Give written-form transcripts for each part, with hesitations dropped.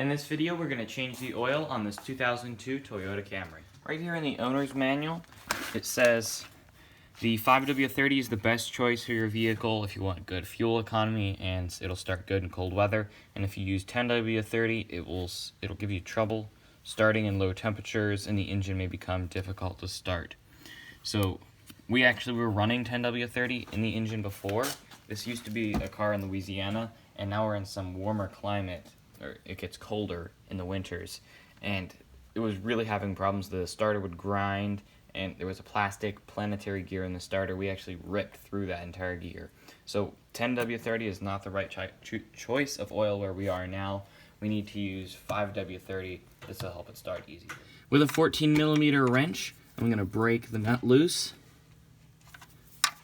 In this video, we're going to change the oil on this 2002 Toyota Camry. Right here in the owner's manual, it says the 5W30 is the best choice for your vehicle if you want good fuel economy and it'll start good in cold weather. And if you use 10W30, it'll give you trouble starting in low temperatures and the engine may become difficult to start. So we actually were running 10W30 in the engine before. This used to be a car in Louisiana, and now we're in some warmer climate, or it gets colder in the winters, and it was really having problems. The starter would grind, and there was a plastic planetary gear in the starter. We actually ripped through that entire gear. So 10W30 is not the right choice of oil where we are now. We need to use 5W30. This will help it start easier. With a 14mm wrench, I'm going to break the nut loose,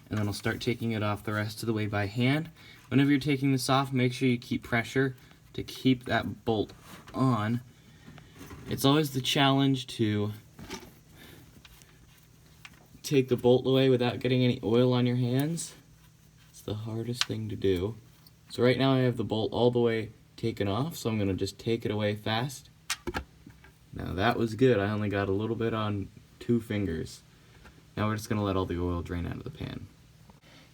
and then I'll start taking it off the rest of the way by hand. Whenever you're taking this off, make sure you keep pressure to keep that bolt on. It's always the challenge to take the bolt away without getting any oil on your hands. It's the hardest thing to do. So right now I have the bolt all the way taken off, so I'm going to just take it away fast. Now that was good. I only got a little bit on 2 fingers. Now we're just going to let all the oil drain out of the pan.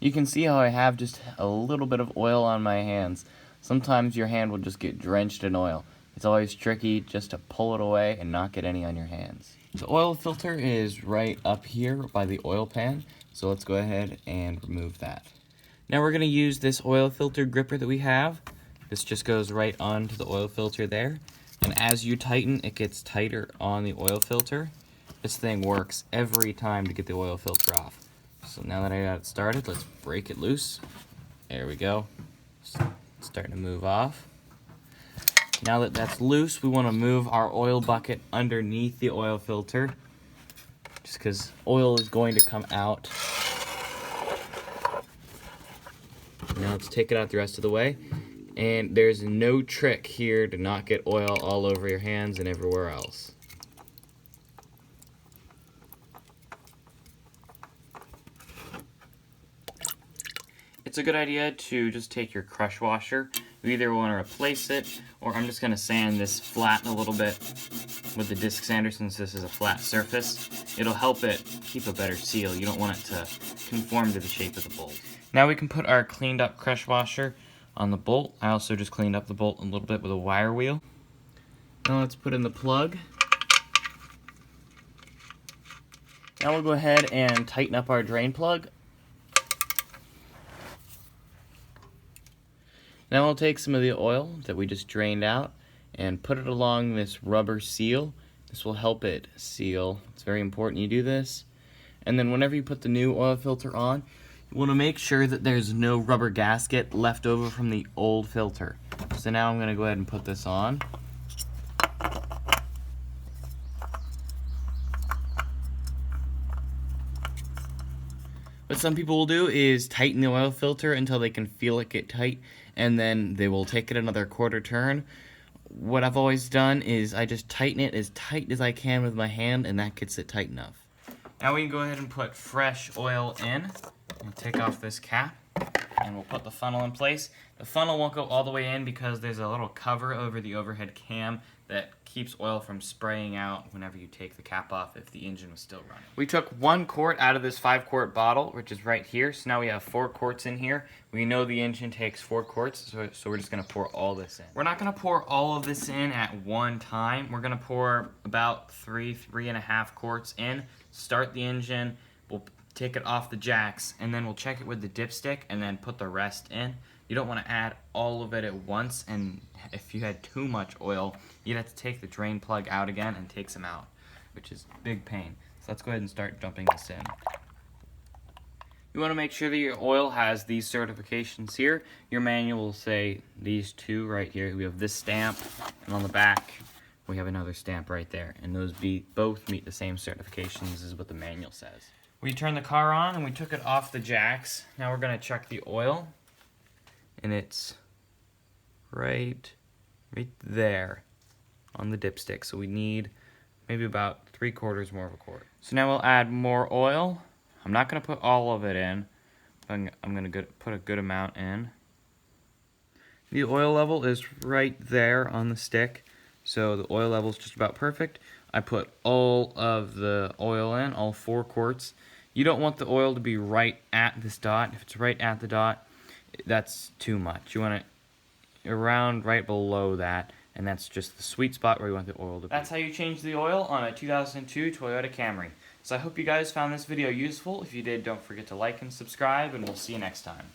You can see how I have just a little bit of oil on my hands. Sometimes your hand will just get drenched in oil. It's always tricky just to pull it away and not get any on your hands. The oil filter is right up here by the oil pan, so let's go ahead and remove that. Now we're going to use this oil filter gripper that we have. This just goes right onto the oil filter there, and as you tighten, it gets tighter on the oil filter. This thing works every time to get the oil filter off. So now that I got it started, let's break it loose. There we go. It's starting to move off. Now that that's loose, we want to move our oil bucket underneath the oil filter, just because oil is going to come out. Now let's take it out the rest of the way. And there's no trick here to not get oil all over your hands and everywhere else. It's a good idea to just take your crush washer. You either want to replace it, or I'm just going to sand this flat a little bit with the disc sander since this is a flat surface. It'll help it keep a better seal. You don't want it to conform to the shape of the bolt. Now we can put our cleaned up crush washer on the bolt. I also just cleaned up the bolt a little bit with a wire wheel. Now let's put in the plug. Now we'll go ahead and tighten up our drain plug. Now we'll take some of the oil that we just drained out and put it along this rubber seal. This will help it seal. It's very important you do this. And then whenever you put the new oil filter on, you want to make sure that there's no rubber gasket left over from the old filter. So now I'm going to go ahead and put this on. What some people will do is tighten the oil filter until they can feel it get tight, and then they will take it another quarter turn. What I've always done is I just tighten it as tight as I can with my hand, and that gets it tight enough. Now we can go ahead and put fresh oil in. We'll take off this cap, and we'll put the funnel in place. The funnel won't go all the way in because there's a little cover over the overhead cam that keeps oil from spraying out whenever you take the cap off if the engine was still running. We took 1 quart out of this 5-quart bottle, which is right here, so now we have 4 quarts in here. We know the engine takes 4 quarts, so we're just going to pour all this in. We're not going to pour all of this in at one time. We're going to pour about 3.5 quarts in, start the engine, we'll take it off the jacks, and then we'll check it with the dipstick and then put the rest in. You don't want to add all of it at once, and if you had too much oil, you'd have to take the drain plug out again and take some out, which is a big pain. So let's go ahead and start dumping this in. You want to make sure that your oil has these certifications here. Your manual will say these 2 right here. We have this stamp, and on the back we have another stamp right there, and those both meet the same certifications as what the manual says. We turned the car on and we took it off the jacks. Now we're going to check the oil, and it's right there on the dipstick. So we need maybe about 3/4 more of a quart. So now we'll add more oil. I'm not going to put all of it in. I'm going to put a good amount in. The oil level is right there on the stick. So the oil level is just about perfect. I put all of the oil in, all 4 quarts. You don't want the oil to be right at this dot. If it's right at the dot, that's too much. You want it around right below that, and that's just the sweet spot where you want the oil to be. That's how you change the oil on a 2002 Toyota Camry. So I hope you guys found this video useful. If you did, don't forget to like and subscribe, and we'll see you next time.